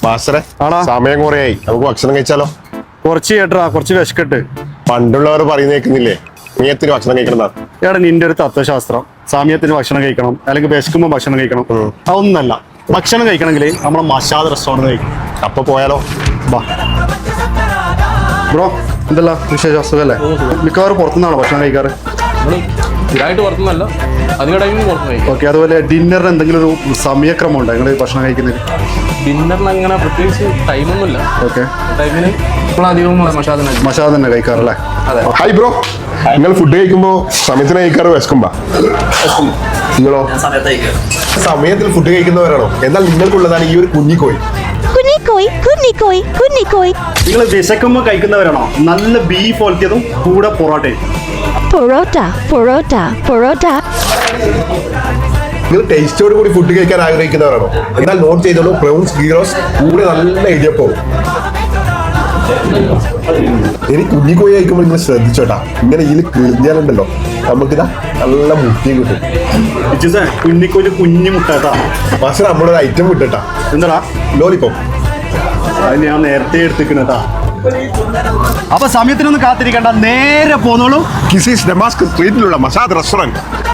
മാസ്റ്ററെ സമയം കുറയായി, നമുക്ക് ഭക്ഷണം കഴിച്ചാലോ? കുറച്ച് കേട്ടാ, കുറച്ച് വിശക്കട്ട്. പണ്ടുള്ളവർ പറയുന്ന കേൾക്കുന്നില്ലേ, സമയത്തിന് ഭക്ഷണം കഴിക്കണം. എടാ നിന്റെ ഒരു തത്വശാസ്ത്രം, സമയത്തിന് ഭക്ഷണം കഴിക്കണം അല്ലെങ്കിൽ വിശക്കുമ്പോൾ ഭക്ഷണം കഴിക്കണം, അതൊന്നല്ല. ഭക്ഷണം കഴിക്കണമെങ്കിൽ നമ്മളെ മഷാദ് റെസ്റ്റോറൻറ്റ് കഴിക്കണം. അപ്പൊ പോയാലോ? ബാ ബ്രോ, എന്തല്ല വിശേഷം? അസുഖല്ലേ? മിക്കവാറും പുറത്തുനിന്നാണോ ഭക്ഷണം കഴിക്കാറ്? സ്ഥിരമായിട്ട് പുറത്തുനിന്നല്ല, അധിക ടൈമിൽ പുറത്തുനിന്ന് കഴിക്കും. ഓക്കെ. അതുപോലെ ഡിന്നറിന് എന്തെങ്കിലും ഒരു സമയക്രമം ഉണ്ടോ നിങ്ങൾ ഭക്ഷണം കഴിക്കുന്നതിന്? ഡിന്നറിന് അങ്ങനെ പ്രത്യേകിച്ച് ടൈമൊന്നുമില്ല. ഓക്കെ. ടൈമിന് ഇപ്പോൾ അധികവും മഷാദ് തന്നെ കഴിക്കാറല്ലേ? അതെ. ഹായ് ബ്രോ, നിങ്ങൾ ഫുഡ് കഴിക്കുമ്പോ സമയത്തിന് കഴിക്കാറ് വിശക്കുമ്പോ? നിങ്ങളോ? സമയത്തിൽ ഫുഡ് കഴിക്കുന്നവരാണോ? എന്നാൽ നിങ്ങൾക്കുള്ളതാണ് ഈ ഒരു കുഞ്ഞിക്കോയി. നിങ്ങൾ വിശക്കുമ്പോൾ കഴിക്കുന്നവരാണോ? നല്ല ബീഫ് ഒലത്തിയതും കൂടെ പൊറോട്ടയും. നിങ്ങൾ ടേസ്റ്റോട് കൂടി ഫുഡ് കഴിക്കാൻ ആഗ്രഹിക്കുന്നവരാണോ? എന്നാൽ നോട്ട് ചെയ്തോളൂ, പ്രൗൺസ് ഗീറോസ് കൂടെ നല്ല ഇടിയപ്പവും. ഇനി കുഞ്ഞിക്കോയി കഴിക്കുമ്പോൾ നിങ്ങൾ ശ്രദ്ധിച്ചോട്ടാ, ഇങ്ങനെ ഇതിൽ കിഴിഞ്ഞാലുണ്ടല്ലോ നമുക്കിതാ നല്ല മുട്ടിയും കിട്ടും. കുഞ്ഞിക്കോല് കുഞ്ഞു മുട്ടാ. പക്ഷെ നമ്മളൊരു ഐറ്റം വിട്ടിട്ടാ. എന്താ? ലോലിപോപ്പ്. അത് ഞാൻ നേരത്തെ എടുത്തിക്കണട്ടാ. അപ്പൊ സമയത്തിനൊന്നും കാത്തിരിക്കണ്ട, നേരെ പോന്നോളൂ. കിസീസ് ഡമാസ്കസ് സ്ട്രീറ്റിലുള്ള മഷാദ് റെസ്റ്റോറന്റ്.